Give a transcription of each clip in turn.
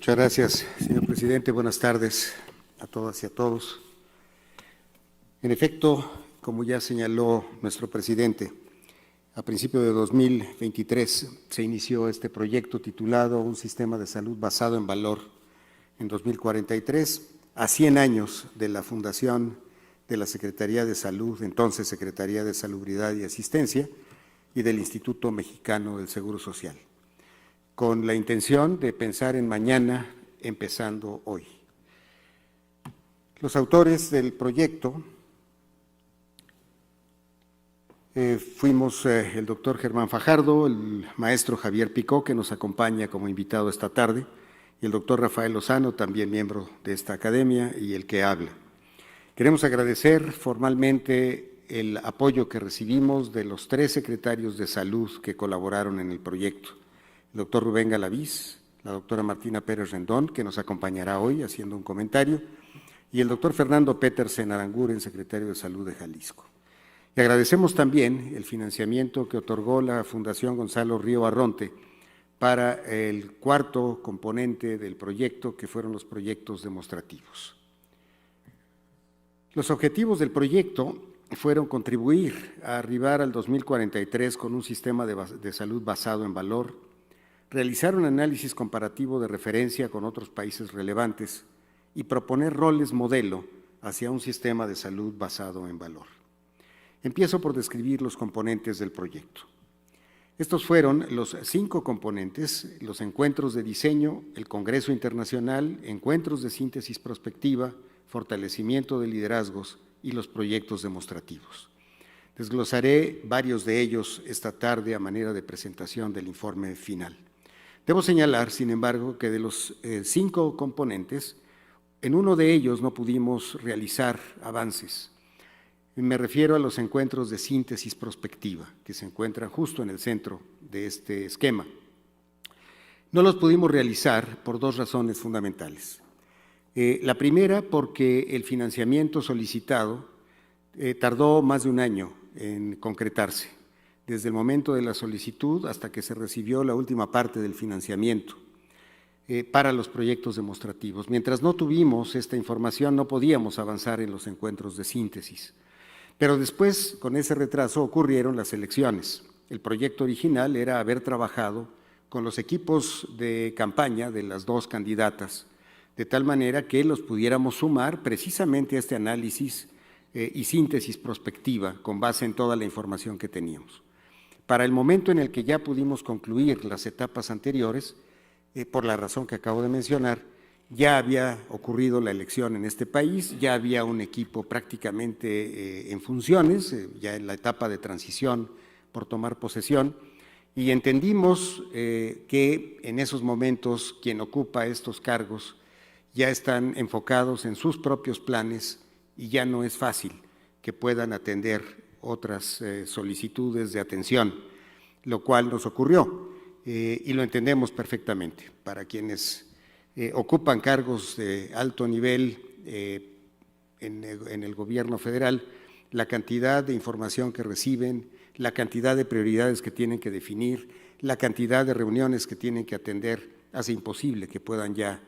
Muchas gracias, señor presidente. Buenas tardes a todas y a todos. En efecto, como ya señaló nuestro presidente, a principios de 2023 se inició este proyecto titulado Un sistema de salud basado en valor en 2043, a 100 años de la fundación de la Secretaría de Salud, entonces Secretaría de Salubridad y Asistencia, y del Instituto Mexicano del Seguro Social, con la intención de pensar en mañana, empezando hoy. Los autores del proyecto fuimos el doctor Germán Fajardo, el maestro Javier Picó, que nos acompaña como invitado esta tarde, y el doctor Rafael Lozano, también miembro de esta academia y el que habla. Queremos agradecer formalmente el apoyo que recibimos de los 3 secretarios de salud que colaboraron en el proyecto: el doctor Rubén Galaviz, la doctora Martina Pérez Rendón, que nos acompañará hoy haciendo un comentario, y el doctor Fernando Petersen Aranguren, secretario de Salud de Jalisco. Y agradecemos también el financiamiento que otorgó la Fundación Gonzalo Río Arronte para el 4º componente del proyecto, que fueron los proyectos demostrativos. Los objetivos del proyecto fueron contribuir a arribar al 2043 con un sistema de salud basado en valor, realizar un análisis comparativo de referencia con otros países relevantes y proponer roles modelo hacia un sistema de salud basado en valor. Empiezo por describir los componentes del proyecto. Estos fueron los 5 componentes: los encuentros de diseño, el Congreso Internacional, encuentros de síntesis prospectiva, fortalecimiento de liderazgos y los proyectos demostrativos. Desglosaré varios de ellos esta tarde a manera de presentación del informe final. Debo señalar, sin embargo, que de los 5 componentes, en uno de ellos no pudimos realizar avances. Me refiero a los encuentros de síntesis prospectiva, que se encuentran justo en el centro de este esquema. No los pudimos realizar por 2 razones fundamentales. La primera, porque el financiamiento solicitado tardó más de un año en concretarse, desde el momento de la solicitud hasta que se recibió la última parte del financiamiento para los proyectos demostrativos. Mientras no tuvimos esta información, no podíamos avanzar en los encuentros de síntesis. Pero después, con ese retraso, ocurrieron las elecciones. El proyecto original era haber trabajado con los equipos de campaña de las 2 candidatas, de tal manera que los pudiéramos sumar precisamente a este análisis y síntesis prospectiva con base en toda la información que teníamos. Para el momento en el que ya pudimos concluir las etapas anteriores, por la razón que acabo de mencionar, ya había ocurrido la elección en este país, ya había un equipo prácticamente en funciones, ya en la etapa de transición por tomar posesión, y entendimos que en esos momentos quien ocupa estos cargos ya están enfocados en sus propios planes y ya no es fácil que puedan atender otras solicitudes de atención, lo cual nos ocurrió y lo entendemos perfectamente. Para quienes ocupan cargos de alto nivel en el gobierno federal, la cantidad de información que reciben, la cantidad de prioridades que tienen que definir, la cantidad de reuniones que tienen que atender, hace imposible que puedan ya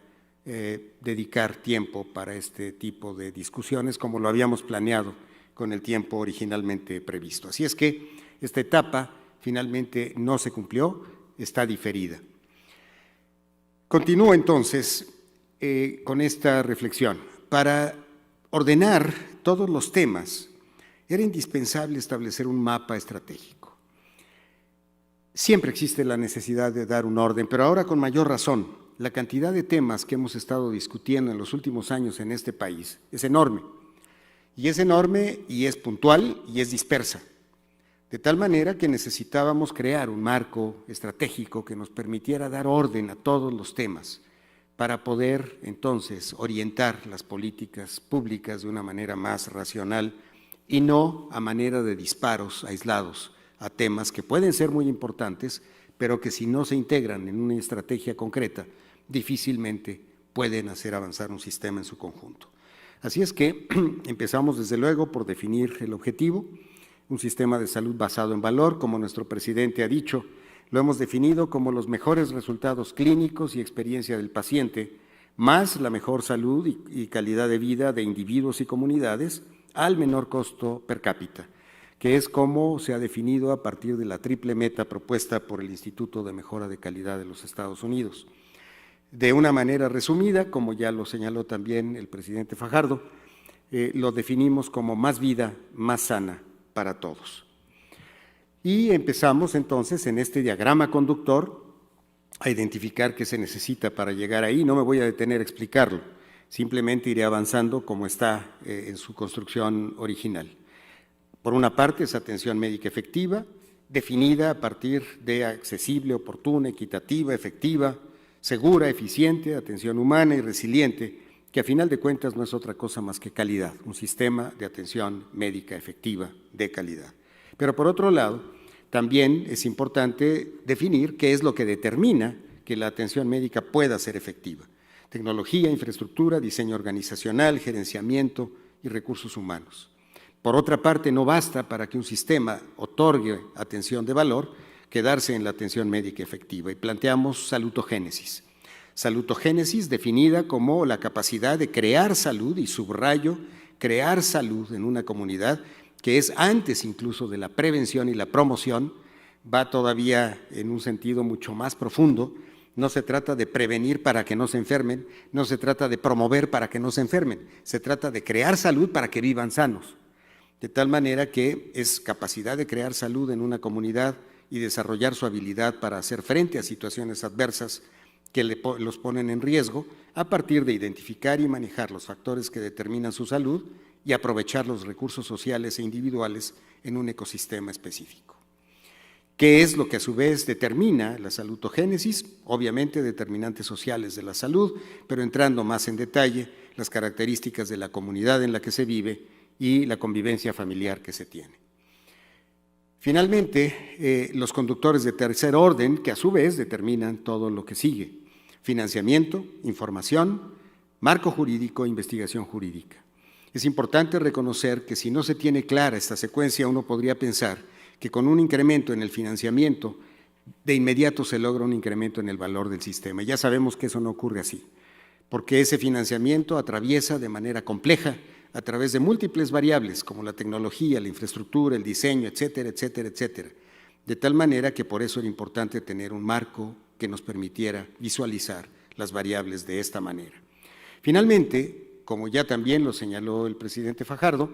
dedicar tiempo para este tipo de discusiones como lo habíamos planeado con el tiempo originalmente previsto. Así es que esta etapa finalmente no se cumplió, está diferida. Continúo entonces con esta reflexión. Para ordenar todos los temas, era indispensable establecer un mapa estratégico. Siempre existe la necesidad de dar un orden, pero ahora con mayor razón. La cantidad de temas que hemos estado discutiendo en los últimos años en este país es enorme. Y es puntual y es dispersa. De tal manera que necesitábamos crear un marco estratégico que nos permitiera dar orden a todos los temas para poder entonces orientar las políticas públicas de una manera más racional y no a manera de disparos aislados a temas que pueden ser muy importantes, pero que si no se integran en una estrategia concreta, difícilmente pueden hacer avanzar un sistema en su conjunto. Así es que empezamos desde luego por definir el objetivo: un sistema de salud basado en valor. Como nuestro presidente ha dicho, Lo hemos definido como los mejores resultados clínicos y experiencia del paciente, más la mejor salud y calidad de vida de individuos y comunidades al menor costo per cápita, que es como se ha definido a partir de la triple meta propuesta por el Instituto de Mejora de Calidad de los Estados Unidos. De una manera resumida, como ya lo señaló también el presidente Fajardo, lo definimos como más vida, más sana para todos. Y empezamos entonces en este diagrama conductor a identificar qué se necesita para llegar ahí. No me voy a detener a explicarlo, simplemente iré avanzando como está en su construcción original. Por una parte es atención médica efectiva, definida a partir de accesible, oportuna, equitativa, efectiva, segura, eficiente, atención humana y resiliente, que a final de cuentas no es otra cosa más que calidad, un sistema de atención médica efectiva de calidad. Pero por otro lado, también es importante definir qué es lo que determina que la atención médica pueda ser efectiva. Tecnología, infraestructura, diseño organizacional, gerenciamiento y recursos humanos. Por otra parte, no basta para que un sistema otorgue atención de valor quedarse en la atención médica efectiva y planteamos salutogénesis. Salutogénesis definida como la capacidad de crear salud, y subrayo, crear salud en una comunidad que es antes incluso de la prevención y la promoción, va todavía en un sentido mucho más profundo. No se trata de prevenir para que no se enfermen, no se trata de promover para que no se enfermen, se trata de crear salud para que vivan sanos. De tal manera que es capacidad de crear salud en una comunidad y desarrollar su habilidad para hacer frente a situaciones adversas que los ponen en riesgo a partir de identificar y manejar los factores que determinan su salud y aprovechar los recursos sociales e individuales en un ecosistema específico. ¿Qué es lo que a su vez determina la salutogénesis? Obviamente determinantes sociales de la salud, pero entrando más en detalle, las características de la comunidad en la que se vive y la convivencia familiar que se tiene. Finalmente, los conductores de tercer orden, que a su vez determinan todo lo que sigue: financiamiento, información, marco jurídico e investigación jurídica. Es importante reconocer que si no se tiene clara esta secuencia, uno podría pensar que con un incremento en el financiamiento, de inmediato se logra un incremento en el valor del sistema. Ya sabemos que eso no ocurre así, porque ese financiamiento atraviesa de manera compleja a través de múltiples variables como la tecnología, la infraestructura, el diseño, etcétera, etcétera, etcétera. De tal manera que por eso era importante tener un marco que nos permitiera visualizar las variables de esta manera. Finalmente, como ya también lo señaló el presidente Fajardo,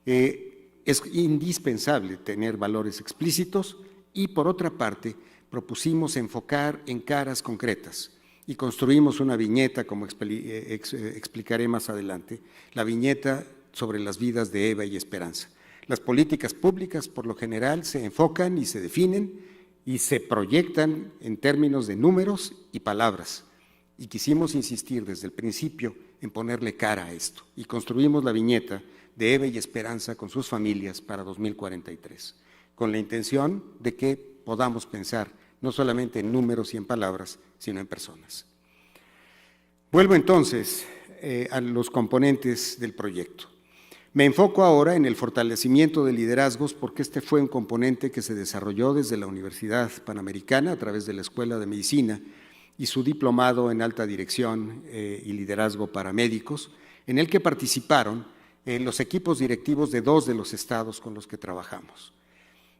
es indispensable tener valores explícitos y, por otra parte, propusimos enfocar en caras concretas y construimos una viñeta, como explicaré más adelante, la viñeta sobre las vidas de Eva y Esperanza. Las políticas públicas, por lo general, se enfocan y se definen y se proyectan en términos de números y palabras. Y quisimos insistir desde el principio en ponerle cara a esto y construimos la viñeta de Eva y Esperanza con sus familias para 2043, con la intención de que podamos pensar no solamente en números y en palabras, sino en personas. Vuelvo entonces a los componentes del proyecto. Me enfoco ahora en el fortalecimiento de liderazgos porque este fue un componente que se desarrolló desde la Universidad Panamericana a través de la Escuela de Medicina y su diplomado en alta dirección y liderazgo para médicos, en el que participaron los equipos directivos de 2 de los estados con los que trabajamos.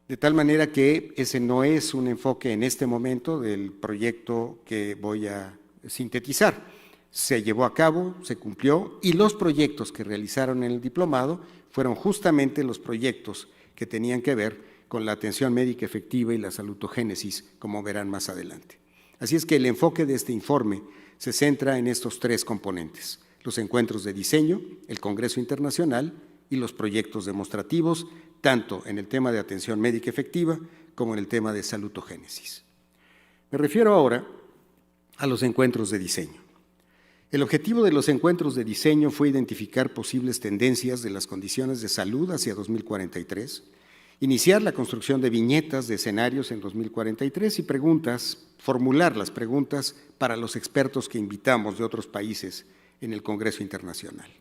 De tal manera que ese no es un enfoque en este momento del proyecto que voy a sintetizar. Se llevó a cabo, se cumplió, y los proyectos que realizaron en el diplomado fueron justamente los proyectos que tenían que ver con la atención médica efectiva y la salutogénesis, como verán más adelante. Así es que el enfoque de este informe se centra en estos 3 componentes: los encuentros de diseño, el Congreso Internacional y los proyectos demostrativos, tanto en el tema de atención médica efectiva como en el tema de salutogénesis. Me refiero ahora a los encuentros de diseño. El objetivo de los encuentros de diseño fue identificar posibles tendencias de las condiciones de salud hacia 2043, iniciar la construcción de viñetas de escenarios en 2043 y formular las preguntas para los expertos que invitamos de otros países en el Congreso Internacional.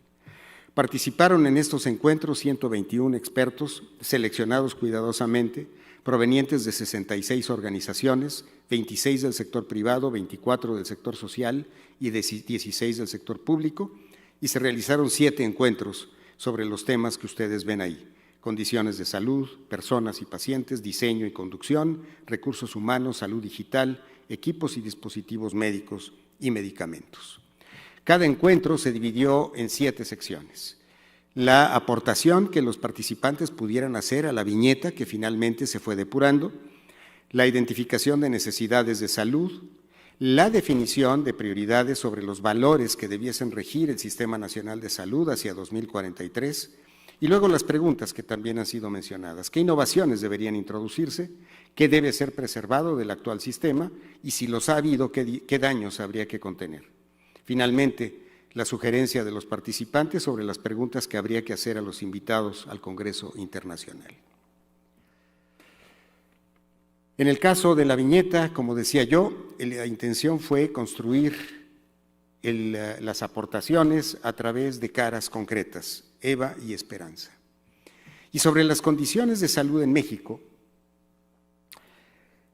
Participaron en estos encuentros 121 expertos seleccionados cuidadosamente, provenientes de 66 organizaciones, 26 del sector privado, 24 del sector social y 16 del sector público, y se realizaron 7 encuentros sobre los temas que ustedes ven ahí: condiciones de salud, personas y pacientes, diseño y conducción, recursos humanos, salud digital, equipos y dispositivos médicos y medicamentos. Cada encuentro se dividió en 7 secciones. La aportación que los participantes pudieran hacer a la viñeta que finalmente se fue depurando, la identificación de necesidades de salud, la definición de prioridades sobre los valores que debiesen regir el Sistema Nacional de Salud hacia 2043, y luego las preguntas que también han sido mencionadas: ¿qué innovaciones deberían introducirse? ¿Qué debe ser preservado del actual sistema? Y si los ha habido, ¿qué daños habría que contener? Finalmente, la sugerencia de los participantes sobre las preguntas que habría que hacer a los invitados al Congreso Internacional. En el caso de la viñeta, como decía yo, la intención fue construir las aportaciones a través de caras concretas: Eva y Esperanza. Y sobre las condiciones de salud en México,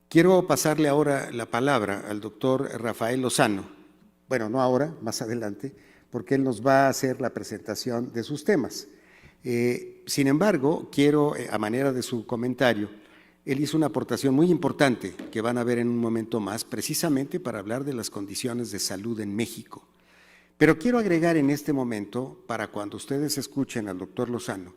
quiero pasarle ahora la palabra al doctor Rafael Lozano. Bueno, no ahora, más adelante, porque él nos va a hacer la presentación de sus temas. Sin embargo, quiero, a manera de su comentario, él hizo una aportación muy importante que van a ver en un momento más, precisamente para hablar de las condiciones de salud en México. Pero quiero agregar en este momento, para cuando ustedes escuchen al doctor Lozano,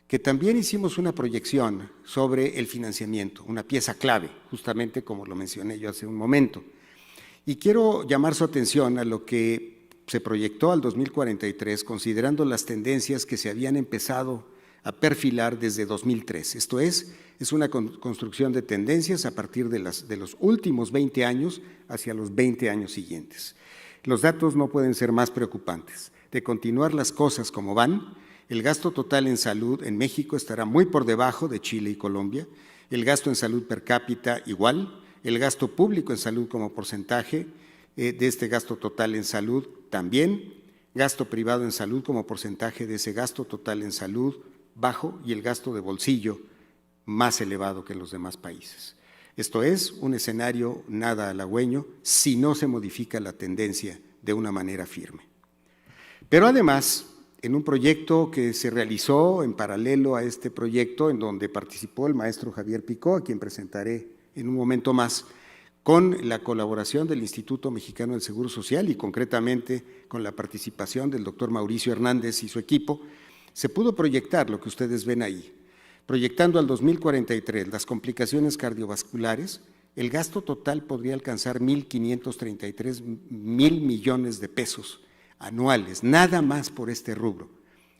que también hicimos una proyección sobre el financiamiento, una pieza clave, justamente como lo mencioné yo hace un momento. Y quiero llamar su atención a lo que se proyectó al 2043, considerando las tendencias que se habían empezado a perfilar desde 2003. Esto es una construcción de tendencias a partir de los últimos 20 años hacia los 20 años siguientes. Los datos no pueden ser más preocupantes. De continuar las cosas como van, el gasto total en salud en México estará muy por debajo de Chile y Colombia, el gasto en salud per cápita igual, el gasto público en salud como porcentaje de este gasto total en salud también, gasto privado en salud como porcentaje de ese gasto total en salud bajo y el gasto de bolsillo más elevado que en los demás países. Esto es un escenario nada halagüeño si no se modifica la tendencia de una manera firme. Pero además, en un proyecto que se realizó en paralelo a este proyecto, en donde participó el maestro Javier Picó, a quien presentaré en un momento más, con la colaboración del Instituto Mexicano del Seguro Social y concretamente con la participación del doctor Mauricio Hernández y su equipo, se pudo proyectar lo que ustedes ven ahí. Proyectando al 2043 las complicaciones cardiovasculares, el gasto total podría alcanzar 1.533 mil millones de pesos anuales, nada más por este rubro.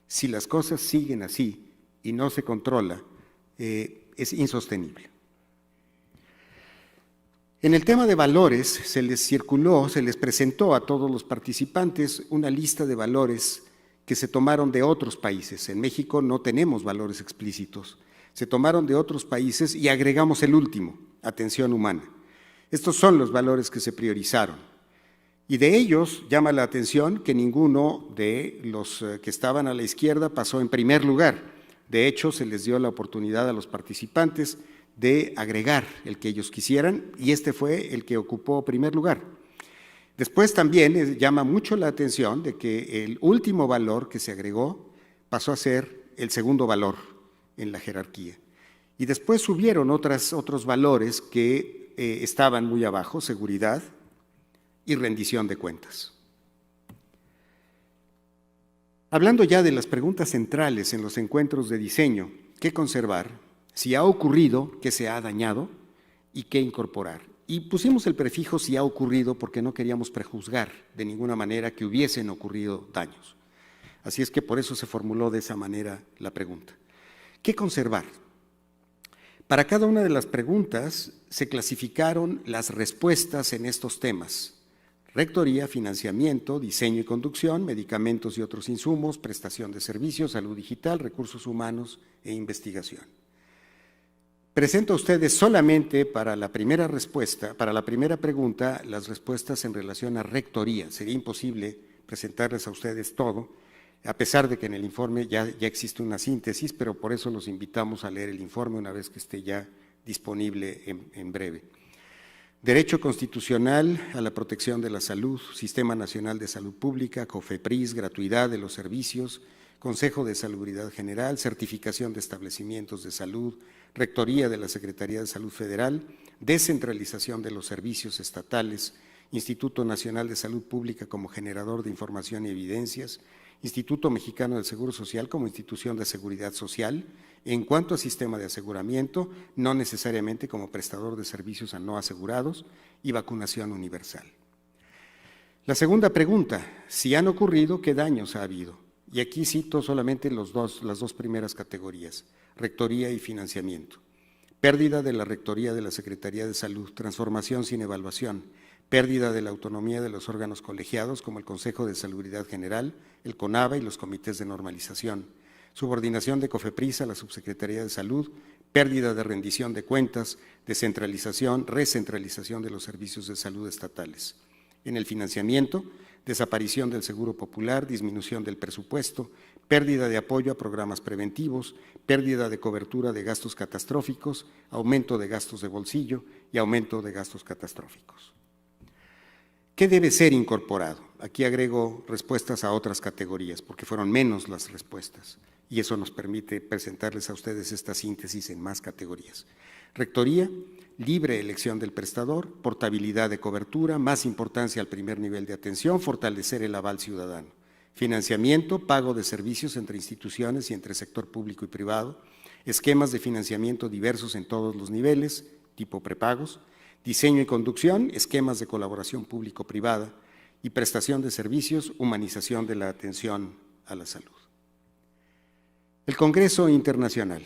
Si las cosas siguen así y no se controla, es insostenible. En el tema de valores, se les presentó a todos los participantes una lista de valores que se tomaron de otros países. En México no tenemos valores explícitos. Se tomaron de otros países y agregamos el último, atención humana. Estos son los valores que se priorizaron. Y de ellos llama la atención que ninguno de los que estaban a la izquierda pasó en primer lugar. De hecho, se les dio la oportunidad a los participantes de agregar el que ellos quisieran y este fue el que ocupó primer lugar. Después también llama mucho la atención de que el último valor que se agregó pasó a ser el segundo valor en la jerarquía. Y después subieron otros valores que estaban muy abajo: seguridad y rendición de cuentas. Hablando ya de las preguntas centrales en los encuentros de diseño, ¿qué conservar? Si ha ocurrido, ¿qué se ha dañado? ¿Y qué incorporar? Y pusimos el prefijo si ha ocurrido porque no queríamos prejuzgar de ninguna manera que hubiesen ocurrido daños. Así es que por eso se formuló de esa manera la pregunta. ¿Qué conservar? Para cada una de las preguntas se clasificaron las respuestas en estos temas: rectoría, financiamiento, diseño y conducción, medicamentos y otros insumos, prestación de servicios, salud digital, recursos humanos e investigación. Presento a ustedes solamente para la primera pregunta, las respuestas en relación a rectoría. Sería imposible presentarles a ustedes todo, a pesar de que en el informe ya existe una síntesis, pero por eso los invitamos a leer el informe una vez que esté ya disponible en breve. Derecho constitucional a la protección de la salud, Sistema Nacional de Salud Pública, COFEPRIS, gratuidad de los servicios, Consejo de Salubridad General, certificación de establecimientos de salud, rectoría de la Secretaría de Salud Federal, descentralización de los servicios estatales, Instituto Nacional de Salud Pública como generador de información y evidencias, Instituto Mexicano del Seguro Social como institución de seguridad social, en cuanto a sistema de aseguramiento, no necesariamente como prestador de servicios a no asegurados, y vacunación universal. La segunda pregunta, si han ocurrido, ¿qué daños ha habido? Y aquí cito solamente las dos primeras categorías, rectoría y financiamiento. Pérdida de la rectoría de la Secretaría de Salud, transformación sin evaluación, pérdida de la autonomía de los órganos colegiados como el Consejo de Salubridad General, el CONAVA y los comités de normalización, subordinación de COFEPRIS a la Subsecretaría de Salud, pérdida de rendición de cuentas, descentralización, recentralización de los servicios de salud estatales. En el financiamiento, desaparición del Seguro Popular, disminución del presupuesto, pérdida de apoyo a programas preventivos, pérdida de cobertura de gastos catastróficos, aumento de gastos de bolsillo y aumento de gastos catastróficos. ¿Qué debe ser incorporado? Aquí agrego respuestas a otras categorías, porque fueron menos las respuestas, y eso nos permite presentarles a ustedes esta síntesis en más categorías. Rectoría, libre elección del prestador, portabilidad de cobertura, más importancia al primer nivel de atención, fortalecer el aval ciudadano. Financiamiento, pago de servicios entre instituciones y entre sector público y privado, esquemas de financiamiento diversos en todos los niveles, tipo prepagos, diseño y conducción, esquemas de colaboración público-privada y prestación de servicios, humanización de la atención a la salud. El Congreso Internacional.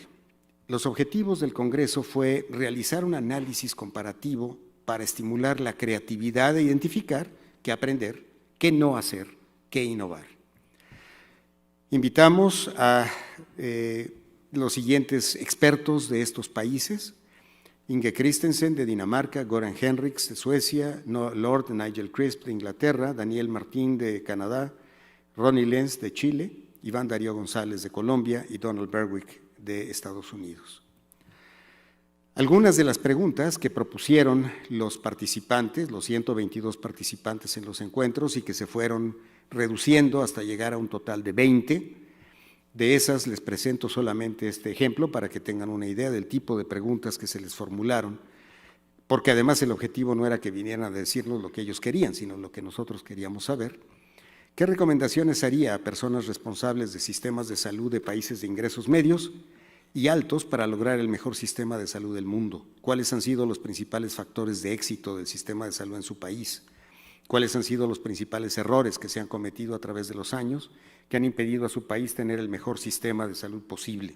Los objetivos del Congreso fue realizar un análisis comparativo para estimular la creatividad e identificar qué aprender, qué no hacer, qué innovar. Invitamos a los siguientes expertos de estos países: Inge Christensen de Dinamarca, Göran Henriks de Suecia, Lord Nigel Crisp de Inglaterra, Daniel Martín de Canadá, Ronnie Lenz de Chile, Iván Darío González de Colombia y Donald Berwick de Estados Unidos. Algunas de las preguntas que propusieron los participantes, los 122 participantes en los encuentros, y que se fueron reduciendo hasta llegar a un total de 20, de esas les presento solamente este ejemplo para que tengan una idea del tipo de preguntas que se les formularon, porque además el objetivo no era que vinieran a decirnos lo que ellos querían, sino lo que nosotros queríamos saber. ¿Qué recomendaciones haría a personas responsables de sistemas de salud de países de ingresos medios y altos para lograr el mejor sistema de salud del mundo? ¿Cuáles han sido los principales factores de éxito del sistema de salud en su país? ¿Cuáles han sido los principales errores que se han cometido a través de los años que han impedido a su país tener el mejor sistema de salud posible?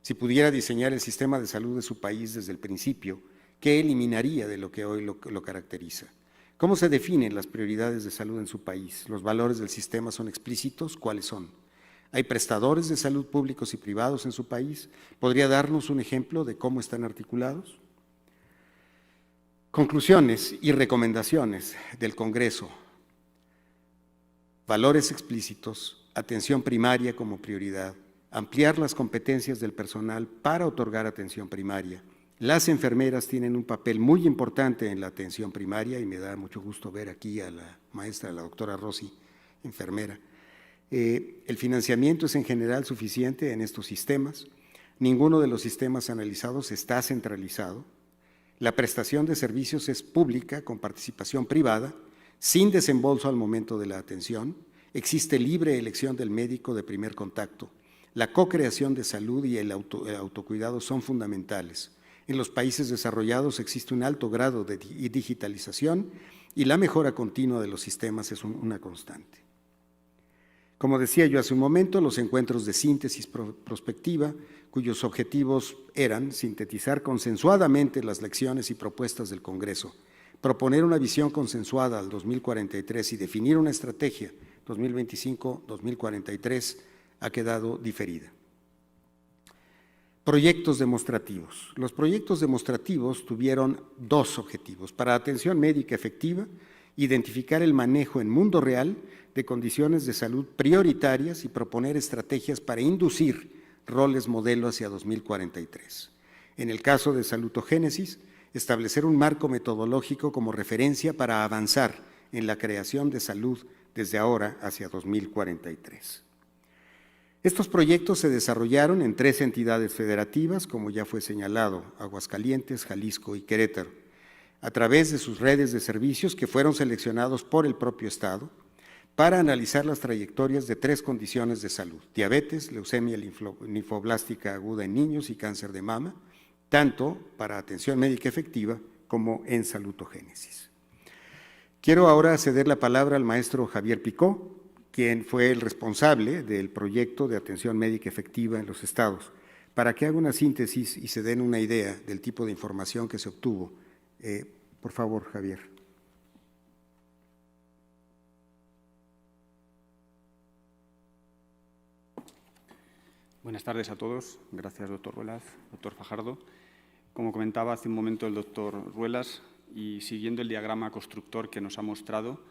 Si pudiera diseñar el sistema de salud de su país desde el principio, ¿qué eliminaría de lo que hoy lo caracteriza? ¿Cómo se definen las prioridades de salud en su país? ¿Los valores del sistema son explícitos? ¿Cuáles son? ¿Hay prestadores de salud públicos y privados en su país? ¿Podría darnos un ejemplo de cómo están articulados? Conclusiones y recomendaciones del Congreso. Valores explícitos, atención primaria como prioridad, ampliar las competencias del personal para otorgar atención primaria. Las enfermeras tienen un papel muy importante en la atención primaria y me da mucho gusto ver aquí a la maestra, la doctora Rossi, enfermera. El financiamiento es en general suficiente en estos sistemas. Ninguno de los sistemas analizados está centralizado. La prestación de servicios es pública con participación privada, sin desembolso al momento de la atención. Existe libre elección del médico de primer contacto. La co-creación de salud y el autocuidado son fundamentales. En los países desarrollados existe un alto grado de digitalización y la mejora continua de los sistemas es una constante. Como decía yo hace un momento, los encuentros de síntesis prospectiva, cuyos objetivos eran sintetizar consensuadamente las lecciones y propuestas del Congreso, proponer una visión consensuada al 2043 y definir una estrategia 2025-2043, ha quedado diferida. Proyectos demostrativos. Los proyectos demostrativos tuvieron dos objetivos. Para atención médica efectiva, identificar el manejo en mundo real de condiciones de salud prioritarias y proponer estrategias para inducir roles modelo hacia 2043. En el caso de salutogénesis, establecer un marco metodológico como referencia para avanzar en la creación de salud desde ahora hacia 2043. Estos proyectos se desarrollaron en 3 entidades federativas, como ya fue señalado, Aguascalientes, Jalisco y Querétaro, a través de sus redes de servicios que fueron seleccionados por el propio Estado para analizar las trayectorias de 3 condiciones de salud: diabetes, leucemia linfoblástica aguda en niños y cáncer de mama, tanto para atención médica efectiva como en salutogénesis. Quiero ahora ceder la palabra al maestro Javier Picó, quien fue el responsable del proyecto de atención médica efectiva en los estados, para que haga una síntesis y se den una idea del tipo de información que se obtuvo. Por favor, Javier. Buenas tardes a todos. Gracias, doctor Ruelas, doctor Fajardo. Como comentaba hace un momento el doctor Ruelas, y siguiendo el diagrama constructor que nos ha mostrado,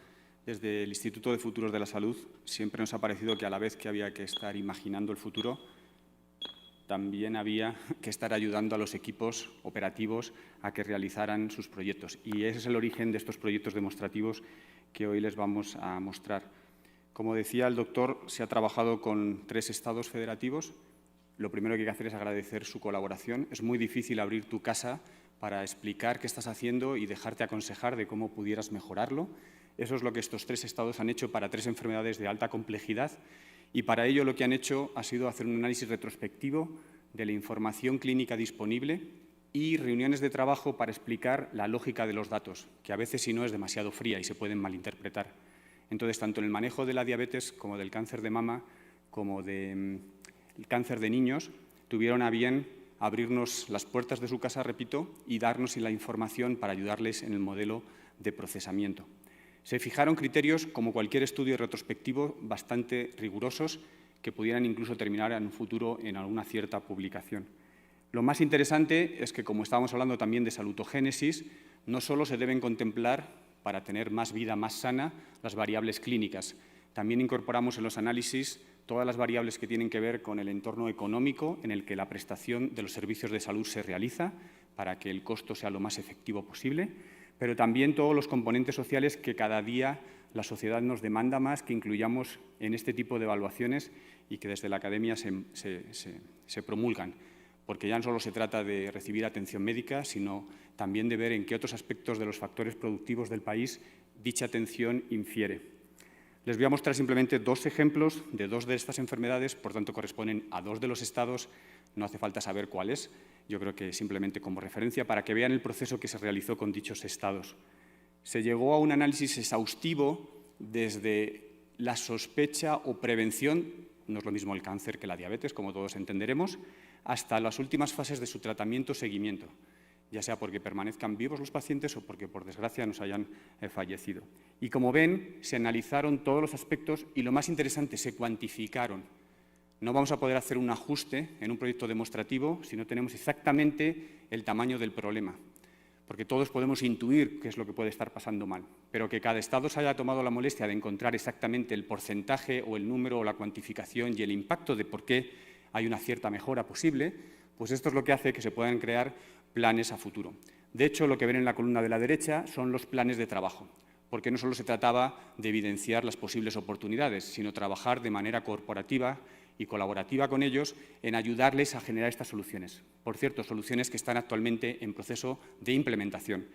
desde el Instituto de Futuros de la Salud siempre nos ha parecido que a la vez que había que estar imaginando el futuro, también había que estar ayudando a los equipos operativos a que realizaran sus proyectos. Y ese es el origen de estos proyectos demostrativos que hoy les vamos a mostrar. Como decía el doctor, se ha trabajado con 3 estados federativos. Lo primero que hay que hacer es agradecer su colaboración. Es muy difícil abrir tu casa para explicar qué estás haciendo y dejarte aconsejar de cómo pudieras mejorarlo. Eso es lo que estos 3 estados han hecho para 3 enfermedades de alta complejidad, y para ello lo que han hecho ha sido hacer un análisis retrospectivo de la información clínica disponible y reuniones de trabajo para explicar la lógica de los datos, que a veces si no es demasiado fría y se pueden malinterpretar. Entonces, tanto en el manejo de la diabetes como del cáncer de mama, como del cáncer de niños, tuvieron a bien abrirnos las puertas de su casa, repito, y darnos la información para ayudarles en el modelo de procesamiento. Se fijaron criterios, como cualquier estudio retrospectivo, bastante rigurosos, que pudieran incluso terminar en un futuro en alguna cierta publicación. Lo más interesante es que, como estábamos hablando también de salutogénesis, no solo se deben contemplar, para tener más vida más sana, las variables clínicas. También incorporamos en los análisis todas las variables que tienen que ver con el entorno económico en el que la prestación de los servicios de salud se realiza, para que el costo sea lo más efectivo posible, pero también todos los componentes sociales que cada día la sociedad nos demanda más que incluyamos en este tipo de evaluaciones y que desde la academia se promulgan, porque ya no solo se trata de recibir atención médica, sino también de ver en qué otros aspectos de los factores productivos del país dicha atención infiere. Les voy a mostrar simplemente 2 ejemplos de 2 de estas enfermedades, por tanto corresponden a 2 de los estados, no hace falta saber cuáles, yo creo que simplemente como referencia para que vean el proceso que se realizó con dichos estados. Se llegó a un análisis exhaustivo desde la sospecha o prevención, no es lo mismo el cáncer que la diabetes, como todos entenderemos, hasta las últimas fases de su tratamiento o seguimiento, ya sea porque permanezcan vivos los pacientes o porque, por desgracia, nos hayan fallecido. Y como ven, se analizaron todos los aspectos y, lo más interesante, se cuantificaron. No vamos a poder hacer un ajuste en un proyecto demostrativo si no tenemos exactamente el tamaño del problema, porque todos podemos intuir qué es lo que puede estar pasando mal, pero que cada estado se haya tomado la molestia de encontrar exactamente el porcentaje o el número o la cuantificación y el impacto de por qué hay una cierta mejora posible, pues esto es lo que hace que se puedan crear planes a futuro. De hecho, lo que ven en la columna de la derecha son los planes de trabajo, porque no solo se trataba de evidenciar las posibles oportunidades, sino trabajar de manera corporativa y colaborativa con ellos en ayudarles a generar estas soluciones. Por cierto, soluciones que están actualmente en proceso de implementación.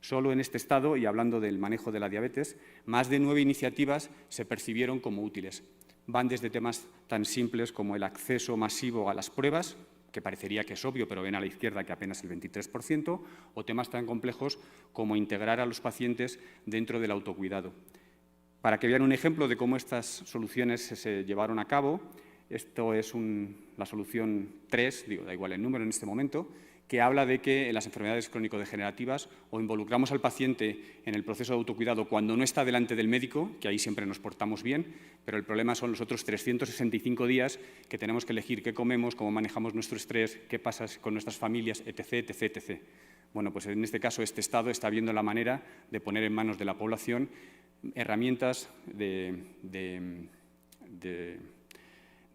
Solo en este estado, y hablando del manejo de la diabetes, más de 9 iniciativas se percibieron como útiles. Van desde temas tan simples como el acceso masivo a las pruebas, que parecería que es obvio, pero ven a la izquierda que apenas el 23%, o temas tan complejos como integrar a los pacientes dentro del autocuidado. Para que vean un ejemplo de cómo estas soluciones se llevaron a cabo, esto es la solución 3, da igual el número en este momento, que habla de que en las enfermedades crónico-degenerativas o involucramos al paciente en el proceso de autocuidado cuando no está delante del médico, que ahí siempre nos portamos bien, pero el problema son los otros 365 días que tenemos que elegir qué comemos, cómo manejamos nuestro estrés, qué pasa con nuestras familias, etc., etc., etc. Bueno, pues en este caso este Estado está viendo la manera de poner en manos de la población herramientas de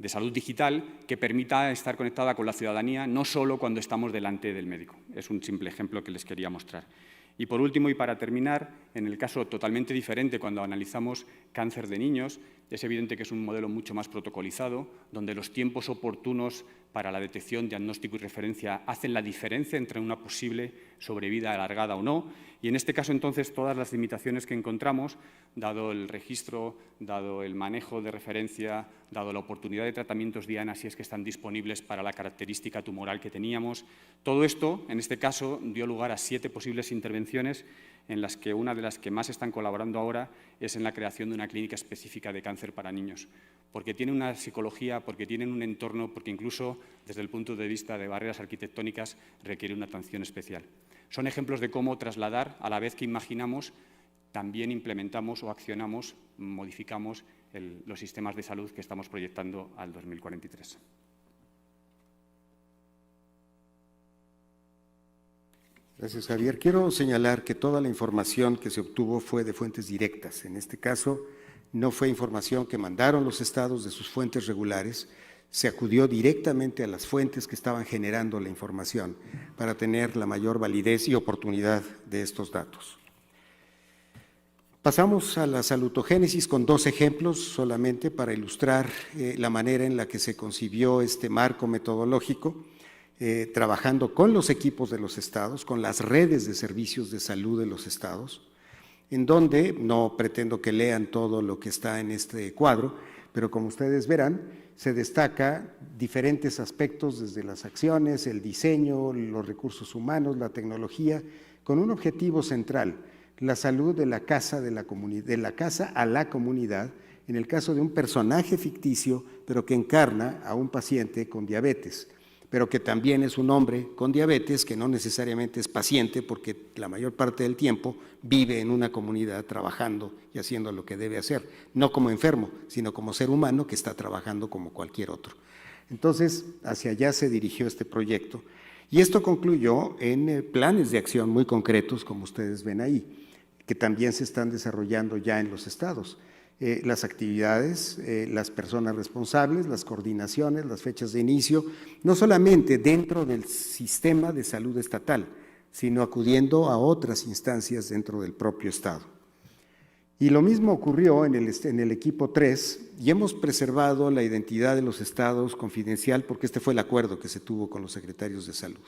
de salud digital que permita estar conectada con la ciudadanía, no solo cuando estamos delante del médico. Es un simple ejemplo que les quería mostrar. Y por último, y para terminar, en el caso totalmente diferente, cuando analizamos cáncer de niños, es evidente que es un modelo mucho más protocolizado, donde los tiempos oportunos para la detección, diagnóstico y referencia hacen la diferencia entre una posible sobrevida alargada o no. Y en este caso, entonces, todas las limitaciones que encontramos, dado el registro, dado el manejo de referencia, dado la oportunidad de tratamientos diana, si es que están disponibles para la característica tumoral que teníamos, todo esto, en este caso, dio lugar a 7 posibles intervenciones en las que una de las que más están colaborando ahora es en la creación de una clínica específica de cáncer para niños, porque tiene una psicología, porque tienen un entorno, porque incluso desde el punto de vista de barreras arquitectónicas requiere una atención especial. Son ejemplos de cómo trasladar, a la vez que imaginamos, también implementamos o accionamos, modificamos los sistemas de salud que estamos proyectando al 2043. Gracias, Javier. Quiero señalar que toda la información que se obtuvo fue de fuentes directas. En este caso, no fue información que mandaron los estados de sus fuentes regulares, se acudió directamente a las fuentes que estaban generando la información para tener la mayor validez y oportunidad de estos datos. Pasamos a la salutogénesis con 2 ejemplos solamente para ilustrar la manera en la que se concibió este marco metodológico, trabajando con los equipos de los estados, con las redes de servicios de salud de los estados, en donde no pretendo que lean todo lo que está en este cuadro, pero como ustedes verán, se destaca diferentes aspectos desde las acciones, el diseño, los recursos humanos, la tecnología, con un objetivo central: la salud de la casa, de la casa a la comunidad, en el caso de un personaje ficticio, pero que encarna a un paciente con diabetes, pero que también es un hombre con diabetes que no necesariamente es paciente porque la mayor parte del tiempo vive en una comunidad trabajando y haciendo lo que debe hacer, no como enfermo, sino como ser humano que está trabajando como cualquier otro. Entonces, hacia allá se dirigió este proyecto y esto concluyó en planes de acción muy concretos, como ustedes ven ahí, que también se están desarrollando ya en los estados. Las actividades, las personas responsables, las coordinaciones, las fechas de inicio, no solamente dentro del sistema de salud estatal, sino acudiendo a otras instancias dentro del propio estado. Y lo mismo ocurrió en el equipo 3, y hemos preservado la identidad de los estados confidencial porque este fue el acuerdo que se tuvo con los secretarios de salud,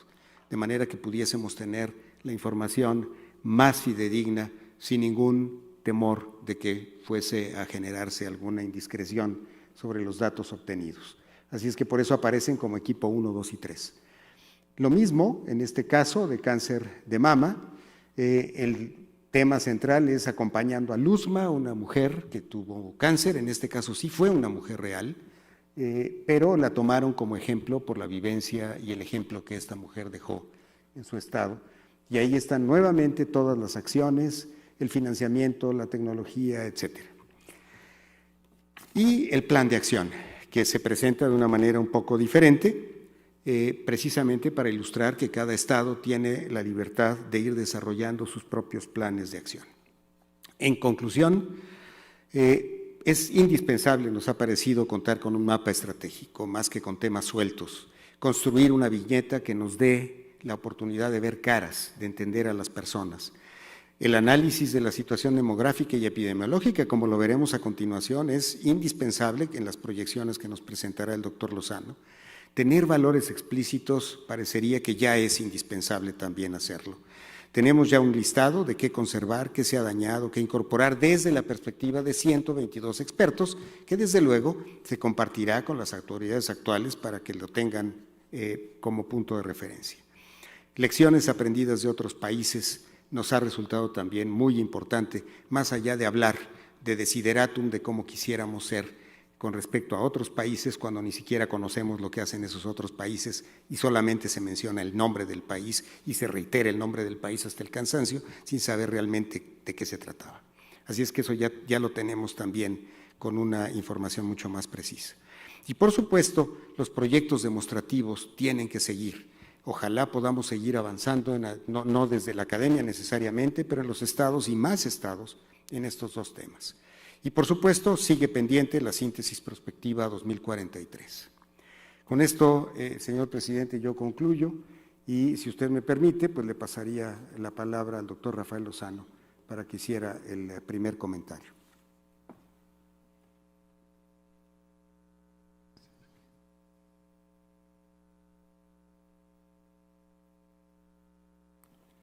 de manera que pudiésemos tener la información más fidedigna, sin ningún temor de que fuese a generarse alguna indiscreción sobre los datos obtenidos. Así es que por eso aparecen como equipo 1, 2 y 3. Lo mismo en este caso de cáncer de mama, el tema central es acompañando a Luzma, una mujer que tuvo cáncer, en este caso sí fue una mujer real, pero la tomaron como ejemplo por la vivencia y el ejemplo que esta mujer dejó en su estado. Y ahí están nuevamente todas las acciones, el financiamiento, la tecnología, etcétera. Y el plan de acción, que se presenta de una manera un poco diferente, precisamente para ilustrar que cada estado tiene la libertad de ir desarrollando sus propios planes de acción. En conclusión, es indispensable, nos ha parecido, contar con un mapa estratégico, más que con temas sueltos, construir una viñeta que nos dé la oportunidad de ver caras, de entender a las personas. El análisis de la situación demográfica y epidemiológica, como lo veremos a continuación, es indispensable en las proyecciones que nos presentará el doctor Lozano. Tener valores explícitos parecería que ya es indispensable también hacerlo. Tenemos ya un listado de qué conservar, qué se ha dañado, qué incorporar desde la perspectiva de 122 expertos, que desde luego se compartirá con las autoridades actuales para que lo tengan como punto de referencia. Lecciones aprendidas de otros países nos ha resultado también muy importante, más allá de hablar de desideratum, de cómo quisiéramos ser con respecto a otros países, cuando ni siquiera conocemos lo que hacen esos otros países y solamente se menciona el nombre del país y se reitera el nombre del país hasta el cansancio, sin saber realmente de qué se trataba. Así es que eso ya lo tenemos también con una información mucho más precisa. Y por supuesto, los proyectos demostrativos tienen que seguir. Ojalá podamos seguir avanzando, no desde la academia necesariamente, pero en los estados y más estados en estos dos temas. Y, por supuesto, sigue pendiente la síntesis prospectiva 2043. Con esto, señor presidente, yo concluyo y, si usted me permite, pues le pasaría la palabra al doctor Rafael Lozano para que hiciera el primer comentario.